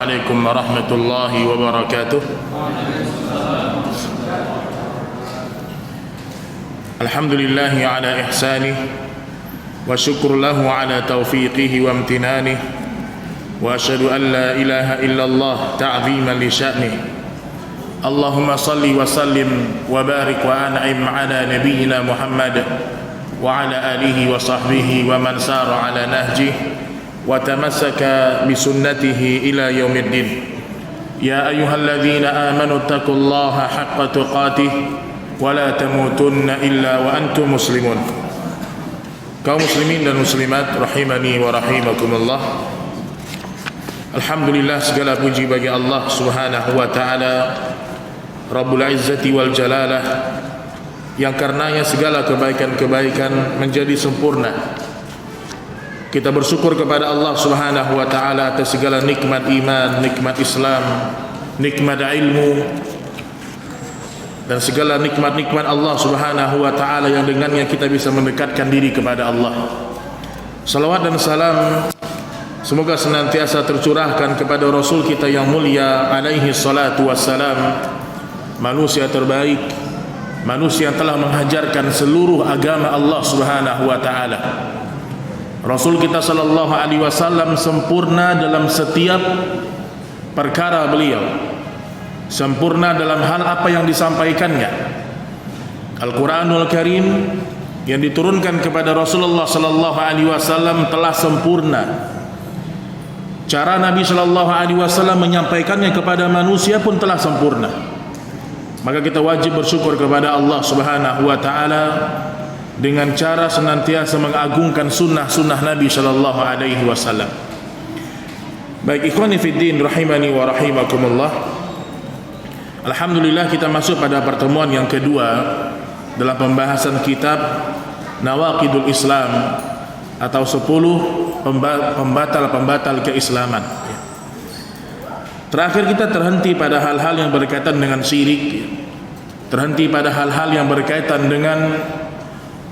Assalamualaikum warahmatullahi wabarakatuh. Alhamdulillahi ala ihsanih wa syukur lahu ala taufiqihi wa amtinanih wa asyhadu an la ilaha illallah ta'ziman li sya'nih. Allahumma salli wa sallim wa barik wa an'im ala nabiyyina Muhammad wa ala alihi wa sahbihi wa man sara ala nahjihi wa tamassaka bi sunnatihi ila yaumiddin. Ya ayyuhalladzina amanu taqullaha haqqa tuqatih wa la tamutunna illa wa antum muslimun. Kaum muslimin dan muslimat rahimani wa rahimakumullah. Alhamdulillah, segala puji bagi Allah Subhanahu wa taala Rabbul Izzati wal Jalalah, yang karenanya segala kebaikan-kebaikan menjadi sempurna. Kita bersyukur kepada Allah Subhanahu wa taala atas segala nikmat iman, nikmat Islam, nikmat ilmu, dan segala nikmat-nikmat Allah Subhanahu wa taala yang dengannya kita bisa mendekatkan diri kepada Allah. Salawat dan salam semoga senantiasa tercurahkan kepada Rasul kita yang mulia alaihi salatu wassalam, manusia terbaik, manusia yang telah mengajarkan seluruh agama Allah Subhanahu wa taala. Rasul kita sallallahu alaihi wasallam sempurna dalam setiap perkara beliau, sempurna dalam hal apa yang disampaikannya. Al-Quranul Karim yang diturunkan kepada Rasulullah sallallahu alaihi wasallam telah sempurna. Cara Nabi sallallahu alaihi wasallam menyampaikannya kepada manusia pun telah sempurna. Maka kita wajib bersyukur kepada Allah Subhanahu wa taala dengan cara senantiasa mengagungkan sunnah-sunnah Nabi sallallahu alaihi wasallam. Baik ikhwani fiddin rahimani wa rahimakumullah. Alhamdulillah, kita masuk pada pertemuan yang kedua dalam pembahasan kitab Nawaqidul Islam atau 10 pembatal-pembatal keislaman. Terakhir kita terhenti pada hal-hal yang berkaitan dengan syirik, terhenti pada hal-hal yang berkaitan dengan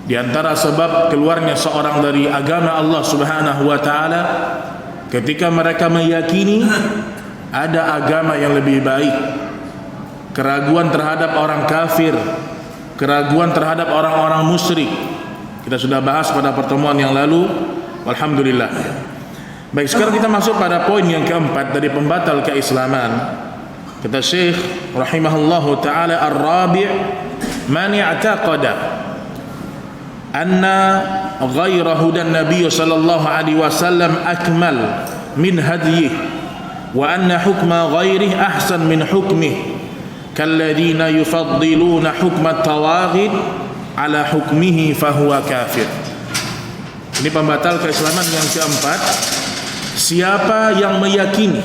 di antara sebab keluarnya seorang dari agama Allah Subhanahu wa taala ketika mereka meyakini ada agama yang lebih baik. Keraguan terhadap orang kafir, keraguan terhadap orang-orang musyrik. Kita sudah bahas pada pertemuan yang lalu. Alhamdulillah. Baik, sekarang kita masuk pada poin yang keempat dari pembatal keislaman. Kata Syekh rahimahullahu taala, ar-rabi' man i'taqada anna ghaira hudan nabiy sallallahu alaihi wasallam akmal min hadyihi wa anna hukma ghairihi ahsan min hukmihi kalladina yufaddiluna hukma tawaghid ala hukmihi fahuwa kafir. Ini pembatal keislaman yang keempat. Siapa yang meyakini,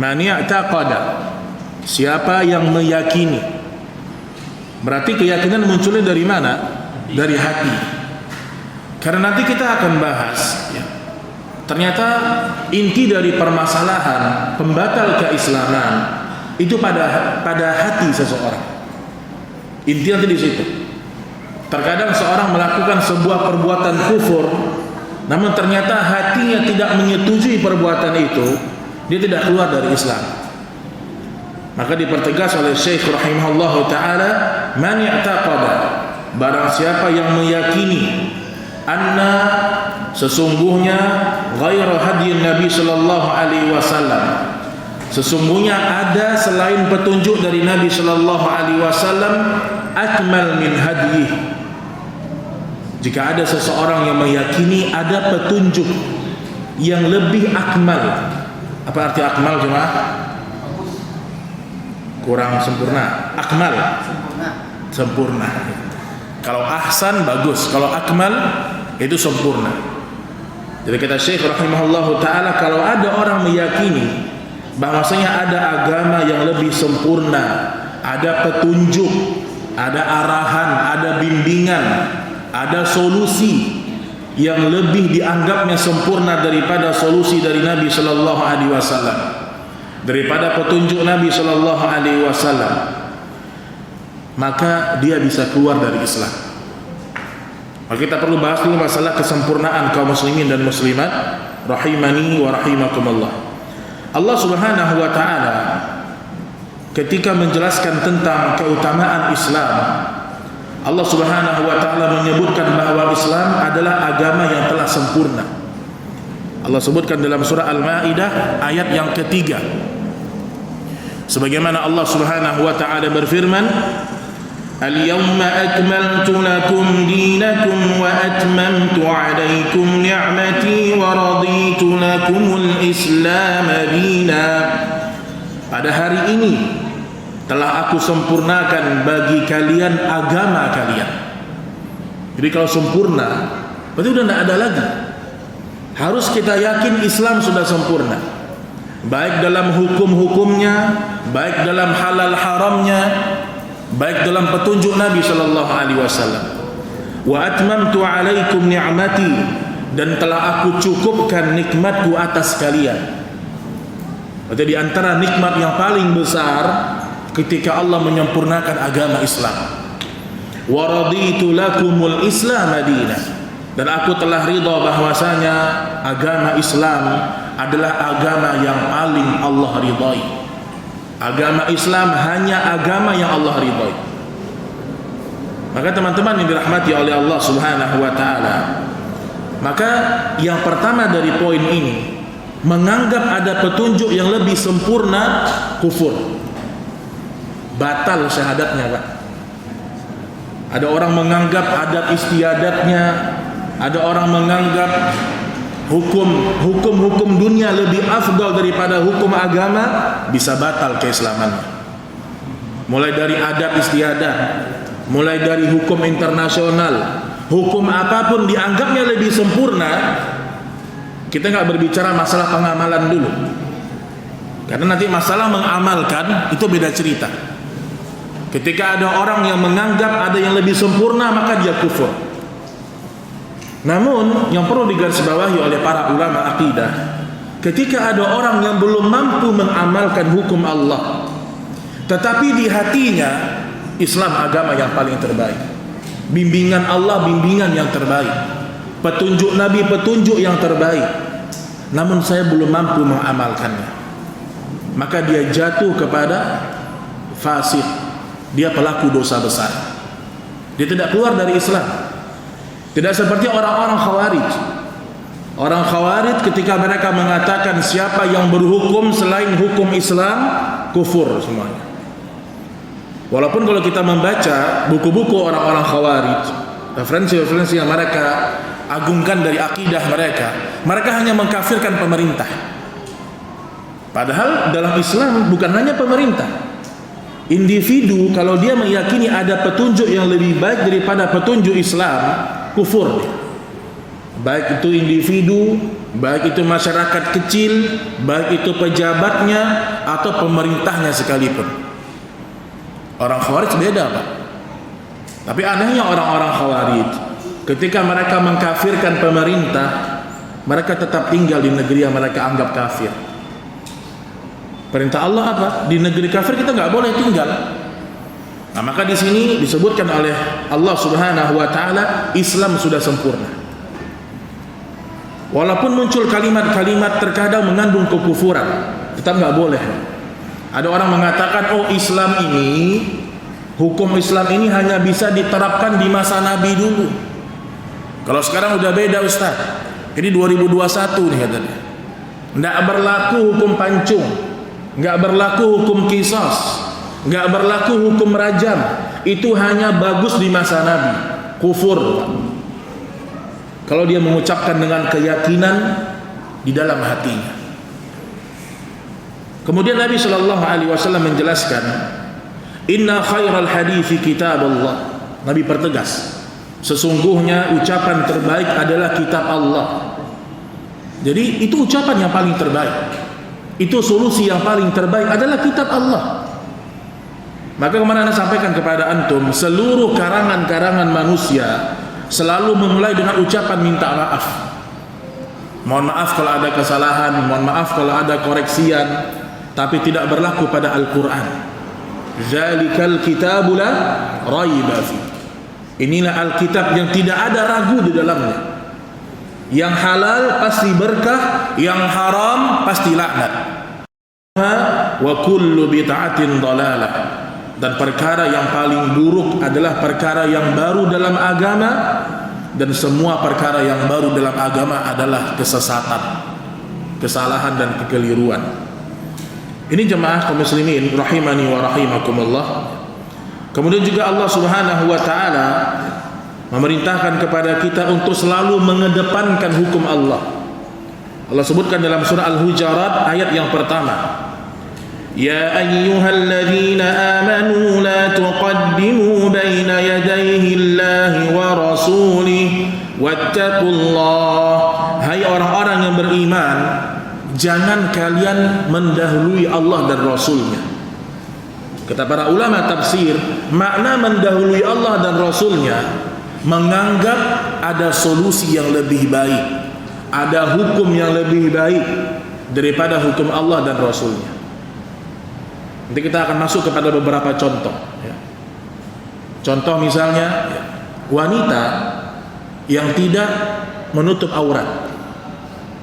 man i'taqada, siapa yang meyakini, berarti keyakinan munculnya dari mana? Dari hati. Karena nanti kita akan bahas ya, ternyata inti dari permasalahan pembatal keislaman itu pada hati seseorang. Inti nanti di situ. Terkadang seorang melakukan sebuah perbuatan kufur, namun ternyata hatinya tidak menyetujui perbuatan itu, dia tidak keluar dari Islam. Maka dipertegas oleh Syekh rahimahullahu taala, man i'taqada, barang siapa yang meyakini anna sesungguhnya ghairu hadyin Nabi sallallahu alaihi wasallam, sesungguhnya ada selain petunjuk dari Nabi sallallahu alaihi wasallam, akmal min hadyi. Jika ada seseorang yang meyakini ada petunjuk yang lebih akmal. Apa arti akmal jemaah? Kurang sempurna. Akmal sempurna. Kalau ahsan bagus, kalau akmal itu sempurna. Jadi kata Syekh rahimahullahu taala, kalau ada orang meyakini bahwasanya ada agama yang lebih sempurna, ada petunjuk, ada arahan, ada bimbingan, ada solusi yang lebih dianggapnya sempurna daripada solusi dari Nabi sallallahu alaihi wasallam, daripada petunjuk Nabi sallallahu alaihi wasallam, maka dia bisa keluar dari Islam. Maka kita perlu bahas dulu masalah kesempurnaan kaum muslimin dan muslimat rahimani wa rahimakumullah. Allah Subhanahu wa taala ketika menjelaskan tentang keutamaan Islam, Allah Subhanahu wa taala menyebutkan bahwa Islam adalah agama yang telah sempurna. Allah sebutkan dalam surah Al-Maidah ayat yang ketiga, sebagaimana Allah Subhanahu wa taala berfirman, "Al-yawma akmaltu lakum dinakum wa atmamtu 'alaykum ni'mati wa raditu lakumul Islam dina." Pada hari ini telah aku sempurnakan bagi kalian agama kalian. Jadi kalau sempurna, berarti udah tidak ada lagi. Harus kita yakin Islam sudah sempurna, baik dalam hukum-hukumnya, baik dalam halal haramnya, baik dalam petunjuk Nabi sallallahu alaihi wasallam. Wa atmamtu 'alaikum ni'mati, dan telah aku cukupkan nikmatku atas kalian. Berarti di antara nikmat yang paling besar ketika Allah menyempurnakan agama Islam. Wa raditu lakumul Islam madinah, dan aku telah ridha bahwasanya agama Islam adalah agama yang paling Allah ridhai. Agama Islam hanya agama yang Allah ridhai. Maka teman-teman yang dirahmati oleh Allah Subhanahu wa taala, maka yang pertama dari poin ini, menganggap ada petunjuk yang lebih sempurna kufur. Batal syahadatnya, Pak. Ada orang menganggap adat istiadatnya, ada orang menganggap hukum dunia lebih afdal daripada hukum agama, bisa batal keislamannya. Mulai dari adat istiadat, mulai dari hukum internasional, hukum apapun dianggapnya lebih sempurna. Kita nggak berbicara masalah pengamalan dulu, karena nanti masalah mengamalkan itu beda cerita. Ketika ada orang yang menganggap ada yang lebih sempurna, maka dia kufur. Namun yang perlu digarisbawahi oleh para ulama akidah, ketika ada orang yang belum mampu mengamalkan hukum Allah, tetapi di hatinya Islam agama yang paling terbaik, bimbingan Allah bimbingan yang terbaik, petunjuk Nabi petunjuk yang terbaik, namun saya belum mampu mengamalkannya, maka dia jatuh kepada fasik, dia pelaku dosa besar, dia tidak keluar dari Islam. Tidak seperti orang-orang Khawarij. Orang Khawarij ketika mereka mengatakan siapa yang berhukum selain hukum Islam, kufur semuanya. Walaupun kalau kita membaca buku-buku orang-orang Khawarij, referensi-referensi yang mereka agungkan dari akidah mereka hanya mengkafirkan pemerintah. Padahal dalam Islam bukan hanya pemerintah, individu kalau dia meyakini ada petunjuk yang lebih baik daripada petunjuk Islam, kufur. Baik itu individu, baik itu masyarakat kecil, baik itu pejabatnya atau pemerintahnya sekalipun. Orang Khawarij beda, Pak. Tapi anehnya orang-orang Khawarij, ketika mereka mengkafirkan pemerintah, mereka tetap tinggal di negeri yang mereka anggap kafir. Perintah Allah apa? Di negeri kafir kita nggak boleh tinggal. Nah, maka di sini disebutkan oleh Allah Subhanahu wa taala Islam sudah sempurna. Walaupun muncul kalimat-kalimat terkadang mengandung kekufuran, tetap nggak boleh. Ada orang mengatakan, oh Islam ini, hukum Islam ini hanya bisa diterapkan di masa Nabi dulu. Kalau sekarang udah beda, Ustaz. Jadi 2021 nih katanya. Nggak berlaku hukum pancung, nggak berlaku hukum qisas, nggak berlaku hukum rajam. Itu hanya bagus di masa Nabi. Kufur kalau dia mengucapkan dengan keyakinan di dalam hatinya. Kemudian Nabi sallallahu alaihi wasallam menjelaskan, inna khairal hadithi kitabullah. Nabi pertegas, sesungguhnya ucapan terbaik adalah kitab Allah. Jadi itu ucapan yang paling terbaik, itu solusi yang paling terbaik adalah kitab Allah. Maka kemarin Anda sampaikan kepada antum, seluruh karangan-karangan manusia selalu memulai dengan ucapan minta maaf. Mohon maaf kalau ada kesalahan, mohon maaf kalau ada koreksian, tapi tidak berlaku pada Al-Quran. Zalikal kitabu la raiba fi. Inilah Alkitab yang tidak ada ragu di dalamnya. Yang halal pasti berkah, yang haram pasti laknat. wa kullu bid'atin dhalalah. Dan perkara yang paling buruk adalah perkara yang baru dalam agama, dan semua perkara yang baru dalam agama adalah kesesatan, kesalahan dan kekeliruan. Ini jemaah kaum muslimin rahimani wa rahimakumullah. Kemudian juga Allah Subhanahu wa taala memerintahkan kepada kita untuk selalu mengedepankan hukum Allah. Allah sebutkan dalam surah Al-Hujurat ayat yang pertama, Ya ayyuhalladzina amanu la tuqaddimu baina yadayhi Allahi wa rasulih wattaqullah. Hai orang-orang yang beriman, jangan kalian mendahului Allah dan Rasulnya. Kata para ulama tafsir, makna mendahului Allah dan Rasulnya menganggap ada solusi yang lebih baik, ada hukum yang lebih baik daripada hukum Allah dan Rasulnya. Nanti kita akan masuk kepada beberapa contoh ya. Contoh misalnya ya, wanita yang tidak menutup aurat.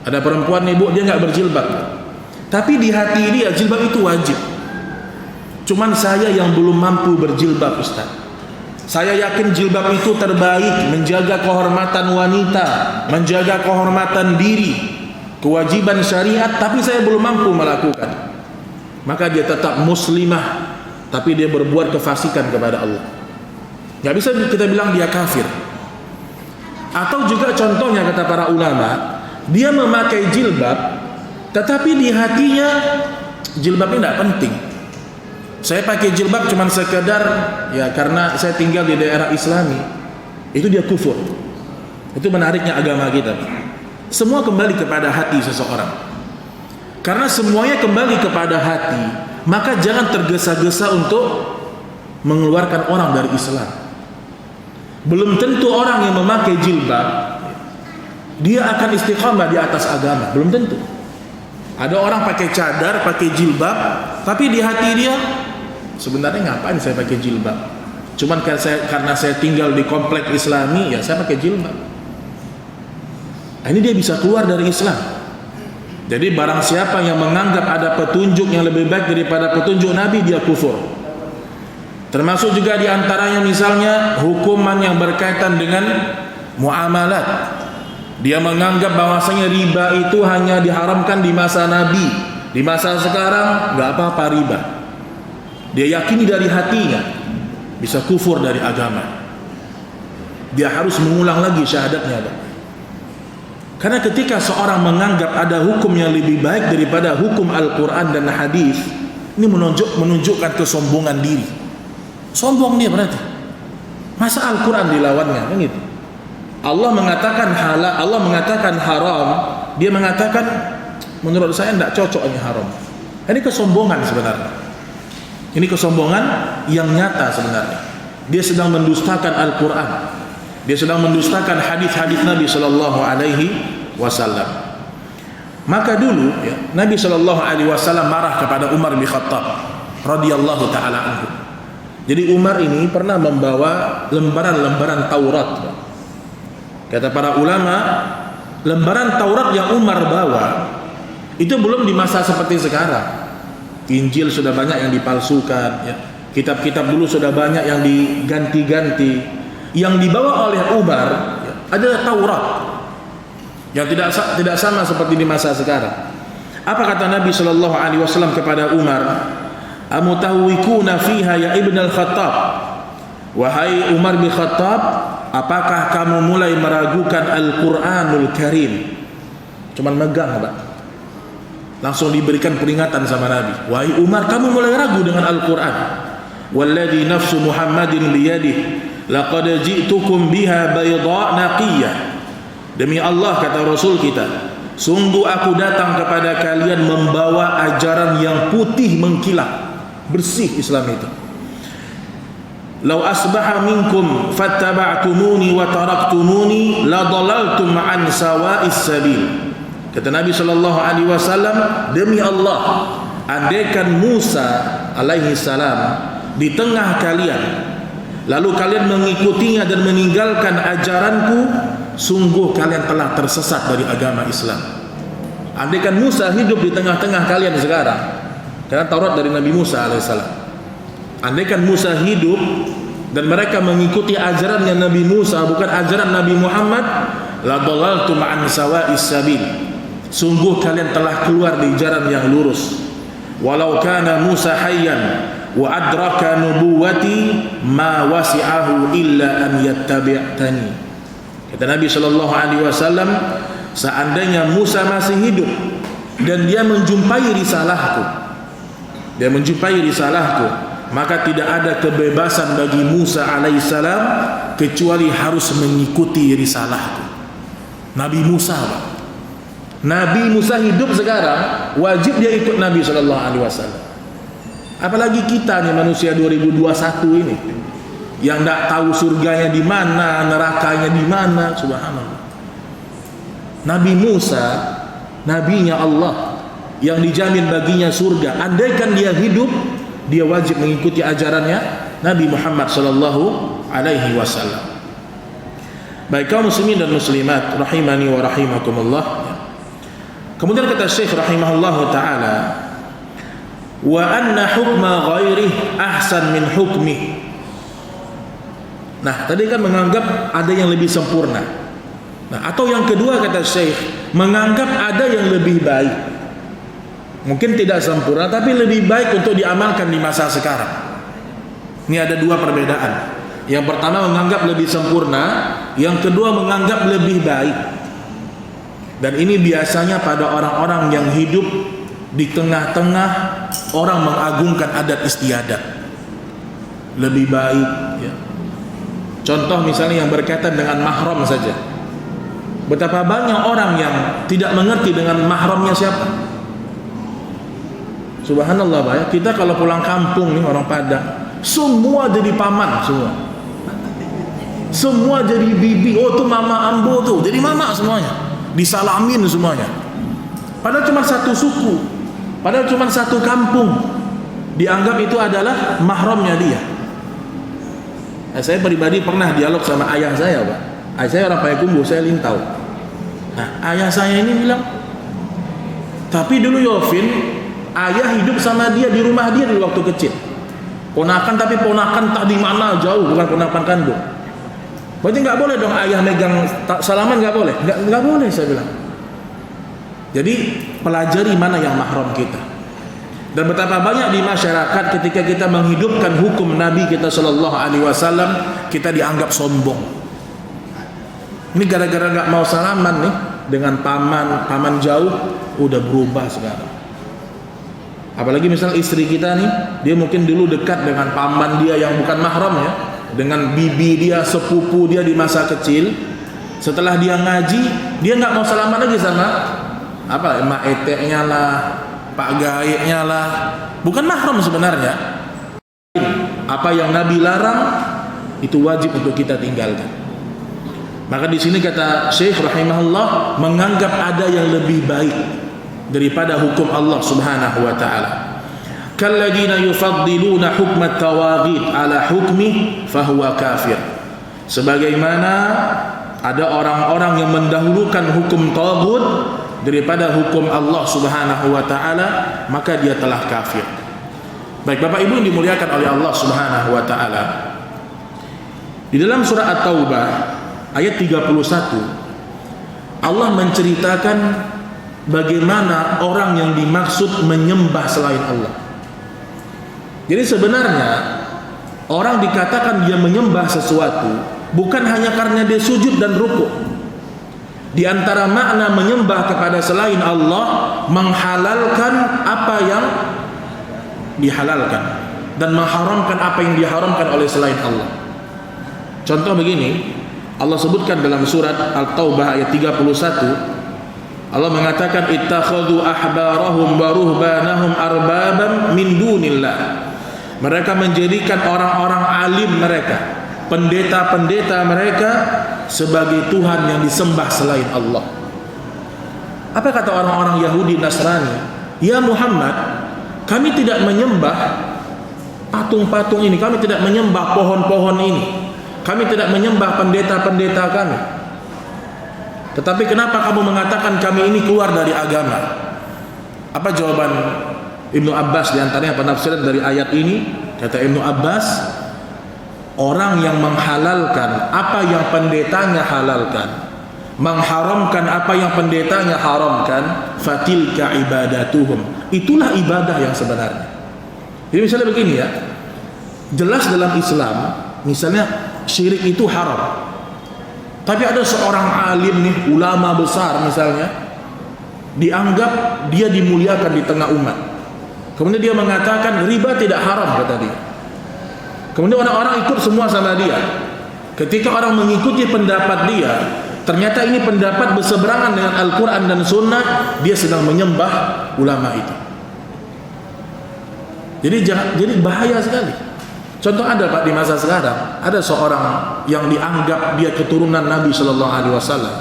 Ada perempuan ibu, dia nggak berjilbab, tapi di hati dia jilbab itu wajib. Cuman saya yang belum mampu berjilbab, Ustaz. Saya yakin jilbab itu terbaik, menjaga kehormatan wanita, menjaga kehormatan diri, kewajiban syariat, tapi saya belum mampu melakukan. Maka dia tetap muslimah, tapi dia berbuat kefasikan kepada Allah. Gak bisa kita bilang dia kafir. Atau juga contohnya kata para ulama, dia memakai jilbab, tetapi di hatinya jilbabnya tidak penting. Saya pakai jilbab cuma sekedar ya karena saya tinggal di daerah Islami. Itu dia kufur. Itu menariknya agama kita. Semua kembali kepada hati seseorang. Karena semuanya kembali kepada hati, maka jangan tergesa-gesa untuk mengeluarkan orang dari Islam. Belum tentu orang yang memakai jilbab dia akan istiqamah di atas agama, belum tentu. Ada orang pakai cadar, pakai jilbab, tapi di hati dia sebenarnya ngapain saya pakai jilbab? Cuman karena saya tinggal di komplek Islami, ya saya pakai jilbab. Nah, ini dia bisa keluar dari Islam. Jadi barang siapa yang menganggap ada petunjuk yang lebih baik daripada petunjuk Nabi, dia kufur. Termasuk juga diantaranya misalnya hukuman yang berkaitan dengan muamalat. Dia menganggap bahwasanya riba itu hanya diharamkan di masa Nabi, di masa sekarang nggak apa-apa riba. Dia yakini dari hatinya, bisa kufur dari agama. Dia harus mengulang lagi syahadatnya. Karena ketika seorang menganggap ada hukum yang lebih baik daripada hukum Al-Quran dan Hadis, ini menunjukkan kesombongan diri. Sombong dia berarti. Masa Al-Quran dilawannya, kan gitu. Allah mengatakan halal, Allah mengatakan haram, dia mengatakan menurut saya tidak cocok ini haram. Ini kesombongan sebenarnya. Ini kesombongan yang nyata sebenarnya. Dia sedang mendustakan Al-Quran. Dia sedang mendustakan hadis-hadis Nabi Sallallahu Alaihi Wasallam. Maka dulu ya, Nabi Sallallahu Alaihi Wasallam marah kepada Umar bin Khattab radhiyallahu taala anhu. Jadi Umar ini pernah membawa lembaran-lembaran Taurat. Kata para ulama, lembaran Taurat yang Umar bawa itu belum di masa seperti sekarang. Injil sudah banyak yang dipalsukan, ya. Kitab-kitab dulu sudah banyak yang diganti-ganti. Yang dibawa oleh Umar ya, adalah Taurat yang tidak sama seperti di masa sekarang. Apa kata Nabi Sallallahu Alaihi Wasallam kepada Umar? Amutahwikuna fiha ya Ibn al-Khattab. Wahai Umar bin Khattab, apakah kamu mulai meragukan Al-Quranul Karim? Cuman megang, Pak. Langsung diberikan peringatan sama Nabi. Wahai Umar, kamu mulai ragu dengan Al-Quran. Walladhi nafsu Muhammadin biyadih laqad ji'tukum biha bayda naqiyah. Demi Allah, kata Rasul kita, sungguh aku datang kepada kalian membawa ajaran yang putih mengkilat, bersih Islam itu. Lau asbaha minkum fattaba'tumuni wa taraktumuni la dhalaltum an sawa'is sabil. Kata Nabi sallallahu alaihi wasallam, demi Allah, andaikan Musa alaihi salam di tengah kalian, lalu kalian mengikutinya dan meninggalkan ajaranku, sungguh kalian telah tersesat dari agama Islam. Andaikan Musa hidup di tengah-tengah kalian sekarang, Karena Taurat dari Nabi Musa alaihissalam. Andaikan Musa hidup dan mereka mengikuti ajarannya Nabi Musa, bukan ajaran Nabi Muhammad, la dhalaltum an sawa'is sabil. Sungguh kalian telah keluar di jalan yang lurus. Walau kana Musa hayyan wa adraka nubuwati ma wasi'ahu illa an yattabi'tani. Kata Nabi sallallahu alaihi wasallam, seandainya Musa masih hidup dan dia menjumpai risalahku, maka tidak ada kebebasan bagi Musa alaihissalam kecuali harus mengikuti risalahku. Nabi Musa, Pak. Nabi Musa hidup sekarang, wajib dia ikut Nabi sallallahu alaihi wasallam. Apalagi kita nih manusia 2021 ini yang enggak tahu surganya di mana, nerakanya di mana, subhanallah. Nabi Musa, nabinya Allah yang dijamin baginya surga. Andaikan dia hidup, dia wajib mengikuti ajarannya Nabi Muhammad sallallahu alaihi wasallam. Baik kaum muslimin dan muslimat rahimani wa rahimakumullah. Kemudian kata Syekh rahimahullahu taala, wa anna hukma ghairihi ahsan min hukmi. Nah, tadi kan menganggap ada yang lebih sempurna. Nah, atau yang kedua kata Syekh, menganggap ada yang lebih baik. Mungkin tidak sempurna tapi lebih baik untuk diamalkan di masa sekarang. Ini ada dua perbedaan. Yang pertama menganggap lebih sempurna, yang kedua menganggap lebih baik. Dan ini biasanya pada orang-orang yang hidup di tengah-tengah orang mengagungkan adat istiadat. Lebih baik ya. Contoh misalnya yang berkaitan dengan mahram saja. Betapa banyak orang yang tidak mengerti dengan mahramnya siapa. Subhanallah Pak ya. Kita kalau pulang kampung nih orang Padang, semua jadi paman semua. Semua jadi bibi. Oh tuh mama ambo tuh, jadi mama semuanya. Disalamin semuanya. Padahal cuma satu suku, padahal cuma satu kampung, dianggap itu adalah mahramnya dia. Nah, saya pribadi pernah dialog sama ayah saya, Pak. Ayah saya orang Payakumbuh, saya Lintau. Nah, ayah saya ini bilang, tapi dulu Yovin, ayah hidup sama dia di rumah dia di waktu kecil. Ponakan, tapi ponakan tak di mana jauh, bukan ponakan kandung. Berarti nggak boleh dong ayah megang salaman, nggak boleh, nggak boleh saya bilang. Jadi pelajari mana yang mahram kita. Dan betapa banyak di masyarakat ketika kita menghidupkan hukum Nabi kita sallallahu alaihi wasallam, kita dianggap sombong. Ini gara-gara nggak mau salaman nih dengan paman jauh, udah berubah sekarang. Apalagi misal istri kita nih, dia mungkin dulu dekat dengan paman dia yang bukan mahram ya, dengan bibi dia, sepupu dia di masa kecil. Setelah dia ngaji, dia nggak mau salaman lagi sama apa, emak eteknya lah, pak gaeknya lah, bukan mahram sebenarnya. Apa yang Nabi larang itu wajib untuk kita tinggalkan. Maka di sini kata Syekh rahimahullah, menganggap ada yang lebih baik daripada hukum Allah Subhanahu wa taala. Kalladina yufaddiluna hukmat tawaghit ala hukmi fahuwa kafir. Sebagaimana ada orang-orang yang mendahulukan hukum taghut daripada hukum Allah Subhanahu wa taala, maka dia telah kafir. Baik Bapak Ibu yang dimuliakan oleh Allah Subhanahu wa taala, di dalam surah At-Taubah ayat 31 Allah menceritakan bagaimana orang yang dimaksud menyembah selain Allah. Jadi sebenarnya orang dikatakan dia menyembah sesuatu bukan hanya karena dia sujud dan rukuk. Di antara makna menyembah kepada selain Allah, menghalalkan apa yang dihalalkan dan mengharamkan apa yang diharamkan oleh selain Allah. Contoh begini, Allah sebutkan dalam surat Al-Taubah ayat 31, Allah mengatakan ittakhadhu ahbarahum wa ruhbanahum arbaban min dunillah. Mereka menjadikan orang-orang alim mereka, pendeta-pendeta mereka sebagai Tuhan yang disembah selain Allah. Apa kata orang-orang Yahudi Nasrani? Ya Muhammad, kami tidak menyembah patung-patung ini, kami tidak menyembah pohon-pohon ini, kami tidak menyembah pendeta-pendeta kami. Tetapi kenapa kamu mengatakan kami ini keluar dari agama? Apa jawaban Ibnu Abbas diantaranya penafsiran dari ayat ini, kata Ibnu Abbas, orang yang menghalalkan apa yang pendetanya halalkan, mengharamkan apa yang pendetanya haramkan, fatilka ibadatuhum, itulah ibadah yang sebenarnya. Jadi misalnya begini ya, jelas dalam Islam misalnya syirik itu haram, tapi ada seorang alim nih, ulama besar misalnya, dianggap dia dimuliakan di tengah umat, kemudian dia mengatakan riba tidak haram, kata dia. Kemudian orang-orang ikut semua sama dia. Ketika orang mengikuti pendapat dia, ternyata ini pendapat berseberangan dengan Al-Quran dan Sunnah, dia sedang menyembah ulama itu. Jadi bahaya sekali. Contoh ada Pak di masa sekarang, ada seorang yang dianggap dia keturunan Nabi Shallallahu Alaihi Wasallam.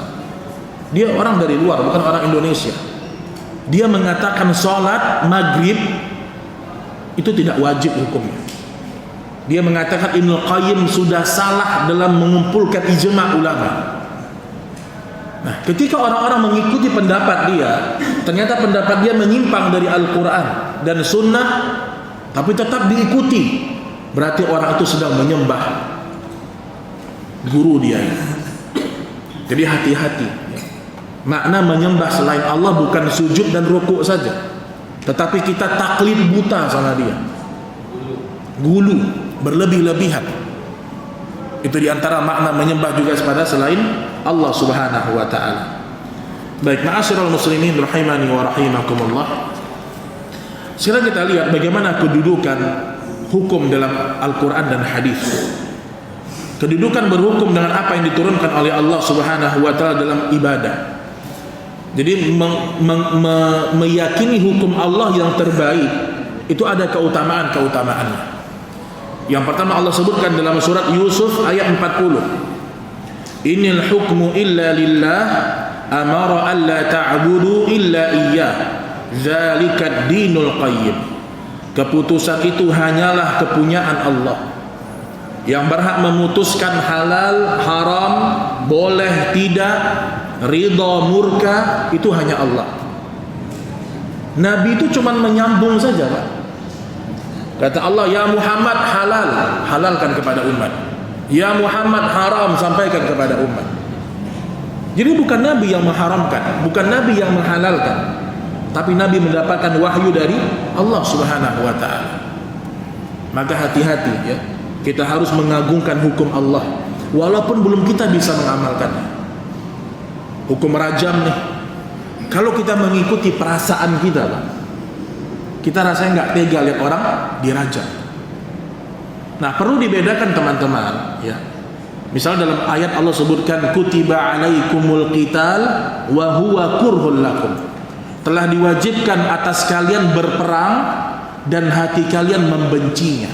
Dia orang dari luar, bukan orang Indonesia. Dia mengatakan sholat maghrib itu tidak wajib hukumnya. Dia mengatakan Ibnu Qayyim sudah salah dalam mengumpulkan ijma ulama. Nah, ketika orang-orang mengikuti pendapat dia, ternyata pendapat dia menyimpang dari Al-Quran dan Sunnah, tapi tetap diikuti, berarti orang itu sedang menyembah guru dia. Jadi hati-hati. Makna menyembah selain Allah bukan sujud dan rukuk saja, tetapi kita taklid buta sama dia, gulu, berlebih-lebihan. Itu diantara makna menyembah juga kepada selain Allah Subhanahu wa ta'ala. Baik, ma'asyiral muslimin rahimani wa rahimakumullah. Sekarang kita lihat bagaimana kedudukan hukum dalam Al-Quran dan hadis. Kedudukan berhukum dengan apa yang diturunkan oleh Allah Subhanahu wa ta'ala dalam ibadah. Jadi meyakini hukum Allah yang terbaik itu ada keutamaan-keutamaannya. Yang pertama Allah sebutkan dalam surat Yusuf ayat 40. Innal hukmu illa lillah amara alla ta'budu illa iyyah dzalika dinul qayyim. Keputusan itu hanyalah kepunyaan Allah. Yang berhak memutuskan halal, haram, boleh, tidak, ridha, murka, itu hanya Allah. Nabi itu cuma menyambung saja, Pak. Kata Allah, ya Muhammad halal, halalkan kepada umat. Ya Muhammad haram, sampaikan kepada umat. Jadi bukan Nabi yang mengharamkan, bukan Nabi yang menghalalkan, tapi Nabi mendapatkan wahyu dari Allah Subhanahu wa ta'ala. Maka hati-hati ya, kita harus mengagungkan hukum Allah walaupun belum kita bisa mengamalkannya. Hukum rajam nih, kalau kita mengikuti perasaan kita, Pak, kita rasanya nggak tega lihat orang dirajam. Nah, perlu dibedakan teman-teman ya. Misal dalam ayat Allah sebutkan kutiba alaikumul qital wa huwa kurhul lakum. Telah diwajibkan atas kalian berperang dan hati kalian membencinya.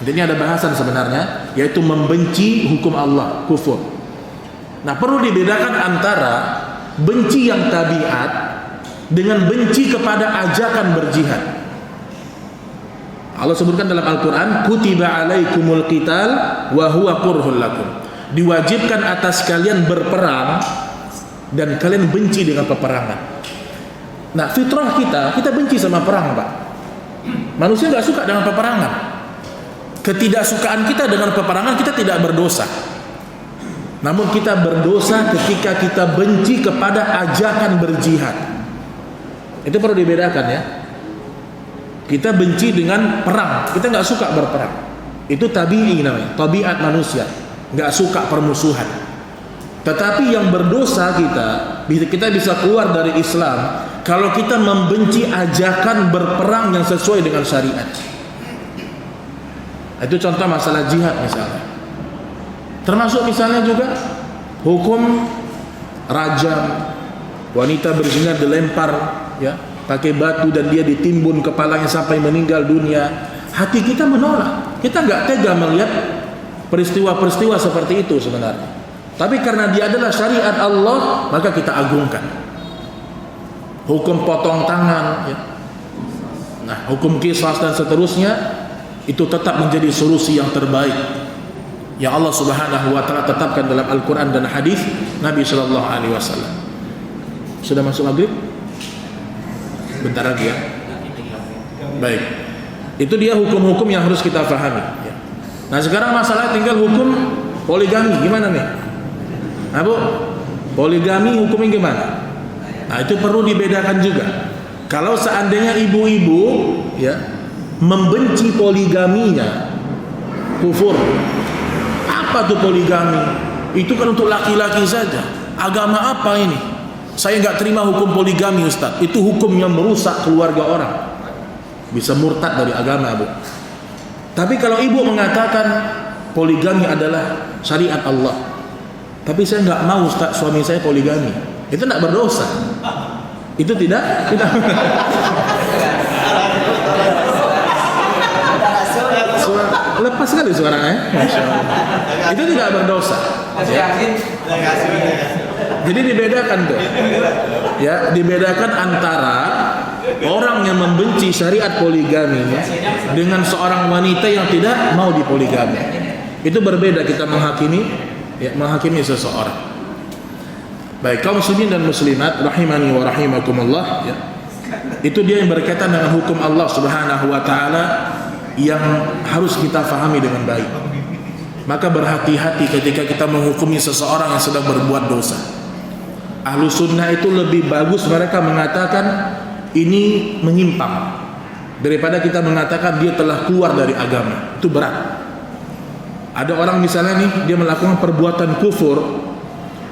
Ini ada bahasan sebenarnya, yaitu membenci hukum Allah, kufur. Nah, perlu dibedakan antara benci yang tabiat dengan benci kepada ajakan berjihad. Allah sebutkan dalam Al-Quran, kutiba alaikumul qital wa huwa kurhul lakum. Diwajibkan atas kalian berperang dan kalian benci dengan peperangan. Nah, fitrah kita benci sama perang, Pak. Manusia nggak suka dengan peperangan. Ketidaksukaan kita dengan peperangan, kita tidak berdosa. Namun kita berdosa ketika kita benci kepada ajakan berjihad. Itu perlu dibedakan ya. Kita benci dengan perang, kita nggak suka berperang. Itu tabi'i namanya, tabiat manusia, nggak suka permusuhan. Tetapi yang berdosa kita bisa keluar dari Islam kalau kita membenci ajakan berperang yang sesuai dengan syariat. Itu contoh masalah jihad misalnya. Termasuk misalnya juga hukum rajam, wanita berzina dilempar ya, pakai batu dan dia ditimbun kepalanya sampai meninggal dunia. Hati kita menolak, kita nggak tega melihat peristiwa-peristiwa seperti itu sebenarnya. Tapi karena dia adalah syariat Allah, maka kita agungkan. Hukum potong tangan ya. Nah, hukum qisas dan seterusnya itu tetap menjadi solusi yang terbaik yang Allah Subhanahu wa ta'ala tetapkan dalam Al-Quran dan hadis Nabi Sallallahu Alaihi Wasallam. Sudah masuk maghrib? Bentar lagi ya. Baik. Itu dia hukum-hukum yang harus kita pahami. Nah sekarang masalah tinggal hukum poligami gimana nih? Nah Bu, poligami hukumnya gimana? Nah itu perlu dibedakan juga. Kalau seandainya ibu-ibu ya membenci poligaminya, kufur. Apa tuh poligami? Itu kan untuk laki-laki saja. Agama apa ini? Saya nggak terima hukum poligami Ustaz. Itu hukum yang merusak keluarga orang. Bisa murtad dari agama Bu. Tapi kalau ibu mengatakan poligami adalah syariat Allah, tapi saya nggak mau Ustaz suami saya poligami, itu tidak berdosa. Itu tidak. Lepas sekali suaranya. Itu tidak berdosa. Ya. Jadi dibedakan tuh. Ya, dibedakan antara orang yang membenci syariat poligami dengan seorang wanita yang tidak mau dipoligami. Itu berbeda kita menghakimi seseorang. Baik, kaum muslimin dan muslimat rahimani wa rahimakumullah ya. Itu dia yang berkaitan dengan hukum Allah Subhanahu wa taala yang harus kita fahami dengan baik. Maka berhati-hati ketika kita menghukumi seseorang yang sedang berbuat dosa. Ahlu sunnah itu lebih bagus mereka mengatakan ini menyimpang daripada kita mengatakan dia telah keluar dari agama. Itu berat. Ada orang misalnya nih dia melakukan perbuatan kufur,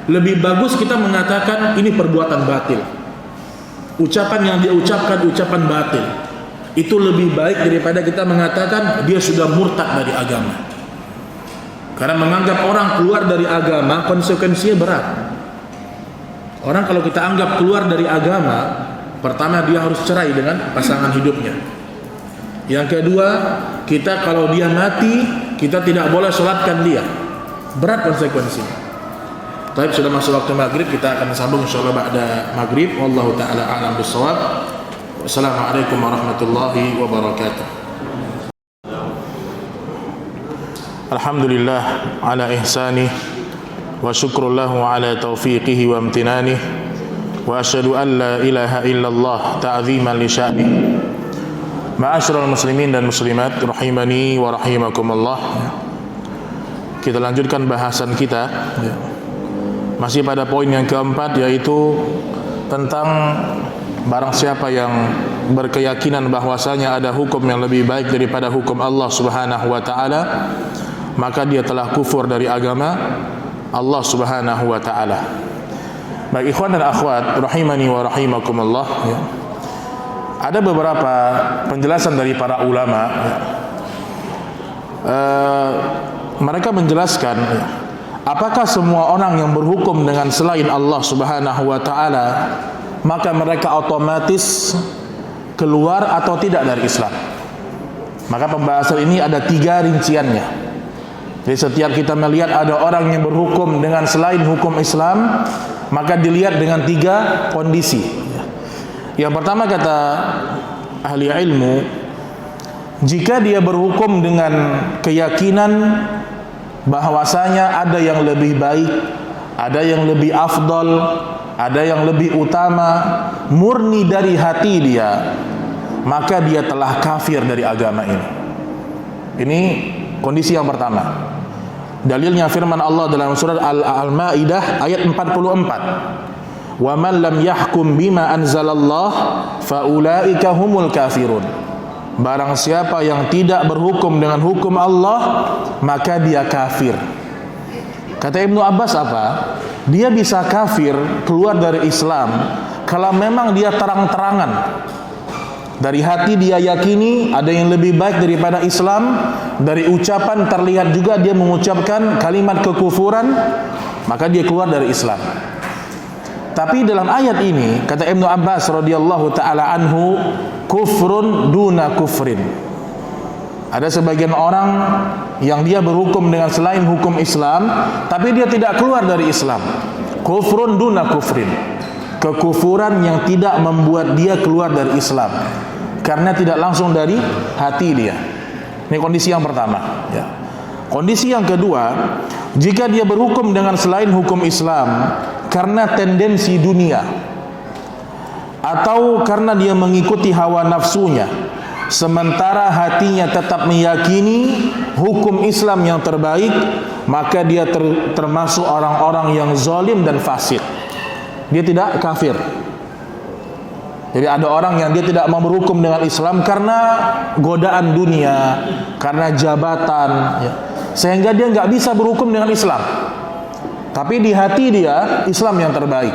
lebih bagus kita mengatakan ini perbuatan batil. Ucapan yang dia ucapkan ucapan batil. Itu lebih baik daripada kita mengatakan dia sudah murtad dari agama. Karena menganggap orang keluar dari agama konsekuensinya berat. Orang kalau kita anggap keluar dari agama, pertama dia harus cerai dengan pasangan hidupnya. Yang kedua, kita kalau dia mati, kita tidak boleh sholatkan dia. Berat konsekuensinya. Tapi sudah masuk waktu maghrib, kita akan sambung insyaallah ba'da maghrib. Wallahu ta'ala a'lam bissawab. Wassalamualaikum warahmatullahi wabarakatuh. Alhamdulillah ala ihsanih wa syukrullahu ala taufiqihi wa amtinanih wa asyhadu an la ilaha illallah ta'ziman li sya'nih. Ma'asyiral muslimin dan muslimat rahimani wa rahimakumullah. Kita lanjutkan bahasan kita masih pada poin yang keempat, yaitu tentang barang siapa yang berkeyakinan bahwasanya ada hukum yang lebih baik daripada hukum Allah Subhanahu wa taala, maka dia telah kufur dari agama Allah Subhanahu wa taala. Baik ikhwan dan akhwat rahimani wa rahimakumullah ya. Ada beberapa penjelasan dari para ulama ya. Mereka menjelaskan ya, apakah semua orang yang berhukum dengan selain Allah Subhanahu wa taala maka mereka otomatis keluar atau tidak dari Islam? Maka pembahasan ini ada 3 rinciannya. Jadi setiap kita melihat ada orang yang berhukum dengan selain hukum Islam, maka dilihat dengan 3 kondisi. Yang pertama kata ahli ilmu, jika dia berhukum dengan keyakinan bahwasanya ada yang lebih baik, ada yang lebih afdal, ada yang lebih utama, murni dari hati dia, maka dia telah kafir dari agama ini. Ini kondisi yang pertama. Dalilnya firman Allah dalam surat Al-Maidah ayat 44. Wa man lam yahkum bima anzalallah faulaika humul kafirun. Barang siapa yang tidak berhukum dengan hukum Allah, maka dia kafir. Kata Ibnu Abbas apa? Dia bisa kafir, keluar dari Islam kalau memang dia terang-terangan dari hati dia yakini ada yang lebih baik daripada Islam, dari ucapan terlihat juga dia mengucapkan kalimat kekufuran, maka dia keluar dari Islam. Tapi dalam ayat ini kata Ibnu Abbas radhiyallahu taala anhu, kufrun duna kufrin. Ada sebagian orang yang dia berhukum dengan selain hukum Islam, tapi dia tidak keluar dari Islam. Kufrun duna kufrin. Kekufuran yang tidak membuat dia keluar dari Islam, karena tidak langsung dari hati dia. Ini kondisi yang pertama ya. Kondisi yang kedua, jika dia berhukum dengan selain hukum Islam karena tendensi dunia, atau karena dia mengikuti hawa nafsunya, sementara hatinya tetap meyakini hukum Islam yang terbaik, maka dia termasuk orang-orang yang zalim dan fasik. Dia tidak kafir. Jadi ada orang yang dia tidak mau berhukum dengan Islam karena godaan dunia, karena jabatan, ya, sehingga dia nggak bisa berhukum dengan Islam. Tapi di hati dia Islam yang terbaik.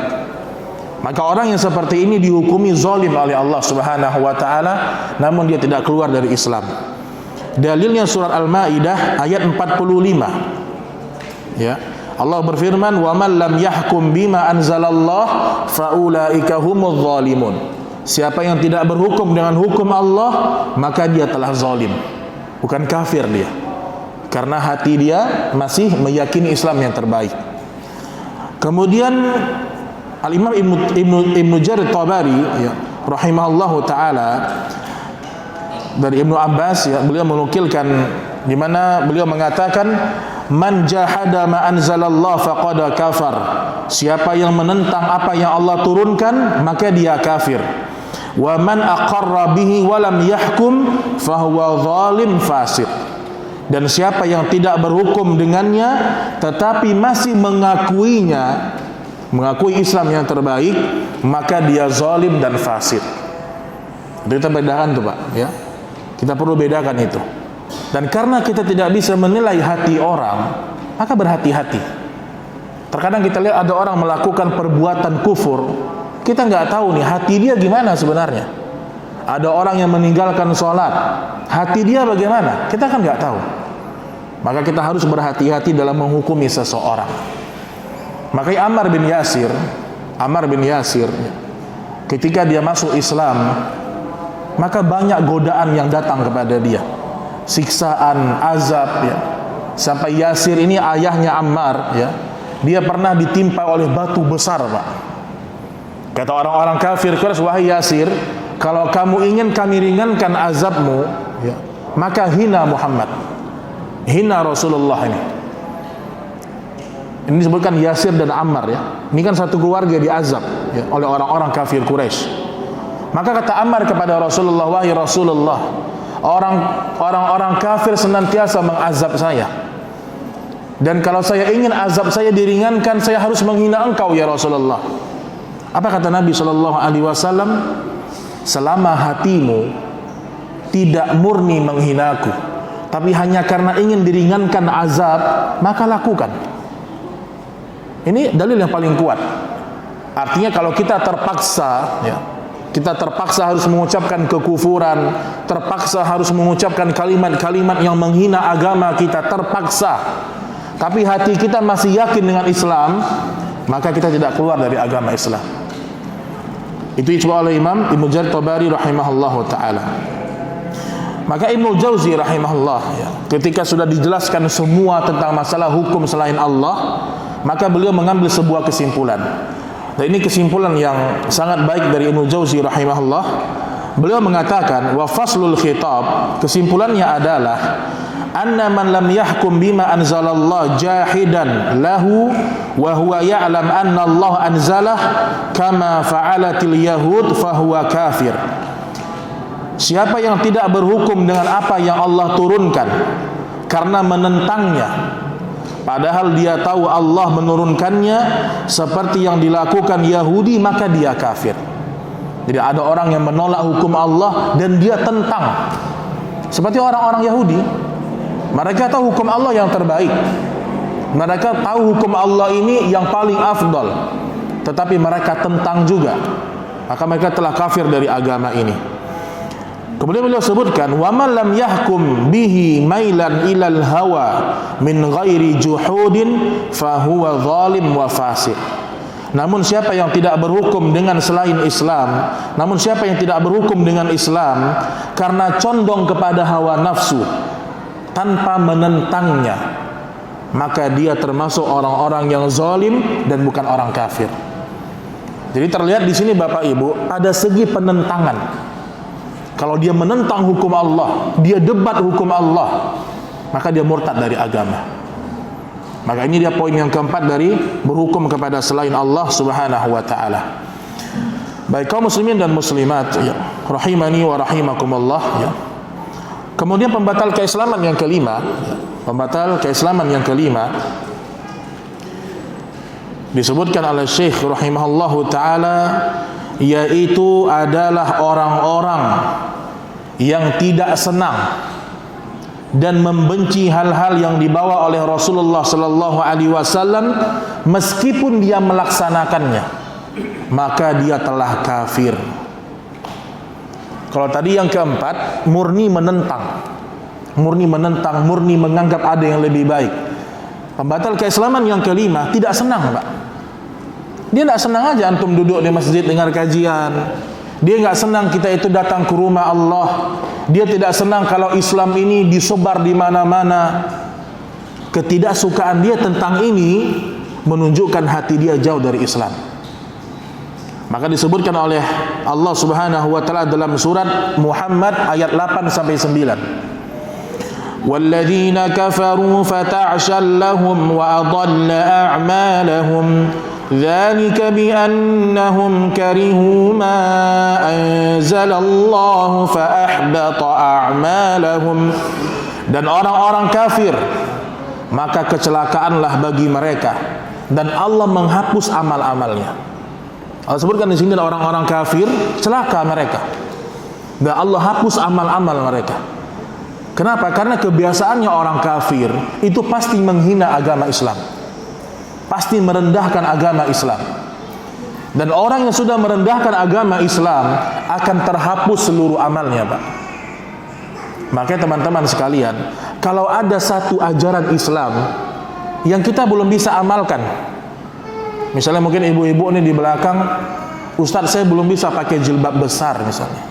Maka orang yang seperti ini dihukumi zalim oleh Allah Subhanahu wa taala, namun dia tidak keluar dari Islam. Dalilnya surat Al-Maidah ayat 45. Ya. Allah berfirman, "Wa man lam yahkum bima anzalallah faulaika humudz zalimun." Siapa yang tidak berhukum dengan hukum Allah, maka dia telah zalim. Bukan kafir dia. Karena hati dia masih meyakini Islam yang terbaik. Kemudian Al-Imam Ibnu Jarir Tabari, ya, rahimahullahu taala, dari Ibnu Abbas, ya, beliau menukilkan di mana beliau mengatakan, "Man jahada ma anzalallah faqad kafar." Siapa yang menentang apa yang Allah turunkan, maka dia kafir. Wa man aqarra bihi wa lam yahkum fahuwa zalim fasik. Dan siapa yang tidak berhukum dengannya tetapi masih mengakuinya, mengakui Islam yang terbaik, maka dia zalim dan fasik. Kita bedakan tuh Pak, ya. Kita perlu bedakan itu. Dan karena kita tidak bisa menilai hati orang, maka berhati-hati. Terkadang kita lihat ada orang melakukan perbuatan kufur, kita nggak tahu nih hati dia gimana sebenarnya. Ada orang yang meninggalkan sholat, hati dia bagaimana? Kita kan nggak tahu. Maka kita harus berhati-hati dalam menghukumi seseorang. Makanya Ammar bin Yasir, ketika dia masuk Islam, maka banyak godaan yang datang kepada dia, siksaan, azab, ya. Sampai Yasir ini ayahnya Ammar, ya, dia pernah ditimpa oleh batu besar, Pak. Kata orang-orang kafir Quraisy, "Wahai Yasir, kalau kamu ingin kami ringankan azabmu, ya, maka hina Muhammad, hina Rasulullah ini." Ini disebutkan Yasir dan Ammar, ya. Ini kan satu keluarga diazab, ya, oleh orang-orang kafir Quraisy. Maka kata Ammar kepada Rasulullah, "Wahai Rasulullah, orang-orang kafir senantiasa mengazab saya. Dan kalau saya ingin azab saya diringankan, saya harus menghina engkau ya Rasulullah." Apa kata Nabi SAW? "Selama hatimu tidak murni menghinaku, tapi hanya karena ingin diringankan azab, maka lakukan." Ini dalil yang paling kuat. Artinya kalau kita terpaksa, ya, kita terpaksa harus mengucapkan kekufuran, terpaksa harus mengucapkan kalimat-kalimat yang menghina agama kita, terpaksa, tapi hati kita masih yakin dengan Islam, maka kita tidak keluar dari agama Islam. Itu disebut oleh Imam Ibnu Jarir Tabari rahimahullahu taala. Maka Ibnu Jauzi rahimahullah, ya, ketika sudah dijelaskan semua tentang masalah hukum selain Allah, maka beliau mengambil sebuah kesimpulan. Dan ini kesimpulan yang sangat baik dari Ibnu Jauzi rahimahullah. Beliau mengatakan, wa faslul khitab, kesimpulannya adalah anna man lam yahkum bima anzalallah jahidan lahu wa huwa ya'lam anna Allah anzalah kama fa'alatil yahud fahuwa kafir. Siapa yang tidak berhukum dengan apa yang Allah turunkan karena menentangnya, padahal dia tahu Allah menurunkannya seperti yang dilakukan Yahudi, maka dia kafir. Jadi ada orang yang menolak hukum Allah dan dia tentang, seperti orang-orang Yahudi. Mereka tahu hukum Allah yang terbaik, mereka tahu hukum Allah ini yang paling afdal, tetapi mereka tentang juga, maka mereka telah kafir dari agama ini. Kemudian beliau sebutkan, wa man lam yahkum bihi mailan ilal hawa min ghairi juhudin fahuwa zalim wa fasik. Namun siapa yang tidak berhukum dengan selain Islam, namun siapa yang tidak berhukum dengan Islam karena condong kepada hawa nafsu tanpa menentangnya, maka dia termasuk orang-orang yang zalim dan bukan orang kafir. Jadi terlihat di sini Bapak Ibu ada segi penentangan. Kalau dia menentang hukum Allah, dia debat hukum Allah, maka dia murtad dari agama. Maka ini dia poin yang keempat dari berhukum kepada selain Allah Subhanahu wa taala. Baik kaum muslimin dan muslimat, ya, rahimani wa rahimakumullah, ya. Kemudian pembatal keislaman yang kelima, pembatal keislaman yang kelima disebutkan oleh Syekh rahimahullahu taala, yaitu adalah orang-orang yang tidak senang dan membenci hal-hal yang dibawa oleh Rasulullah sallallahu alaihi wasallam meskipun dia melaksanakannya, maka dia telah kafir. Kalau tadi yang keempat, murni menentang, murni menganggap ada yang lebih baik. Pembatal keislaman yang kelima tidak senang, Pak. Dia tidak senang aja antum duduk di masjid dengar kajian. Dia nggak senang kita itu datang ke rumah Allah. Dia tidak senang kalau Islam ini disebar di mana-mana. Ketidaksukaan dia tentang ini menunjukkan hati dia jauh dari Islam. Maka disebutkan oleh Allah Subhanahu wa taala dalam surat Muhammad ayat 8 sampai 9. Walladzina kafaru fata'shal lahum wa adalla a'malahum dzalika bi annahum karihu ma anzalallahu fa ahbata a'malahum. Dan orang-orang kafir, maka kecelakaanlah bagi mereka dan Allah menghapus amal-amalnya. Allah sebutkan di sini orang-orang kafir celaka mereka dan Allah hapus amal-amal mereka. Kenapa? Karena kebiasaannya orang kafir itu pasti menghina agama Islam, pasti merendahkan agama Islam. Dan orang yang sudah merendahkan agama Islam akan terhapus seluruh amalnya, Pak. Makanya teman-teman sekalian, kalau ada satu ajaran Islam yang kita belum bisa amalkan, misalnya mungkin ibu-ibu ini di belakang, Ustadz saya belum bisa pakai jilbab besar misalnya,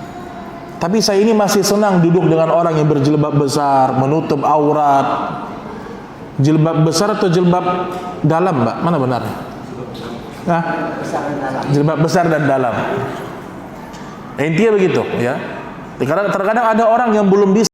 tapi saya ini masih senang duduk dengan orang yang berjilbab besar, menutup aurat. Jilbab besar atau jilbab dalam, Mbak? Mana benar? Nah, jilbab besar dan dalam. Intinya begitu, ya. Terkadang ada orang yang belum bisa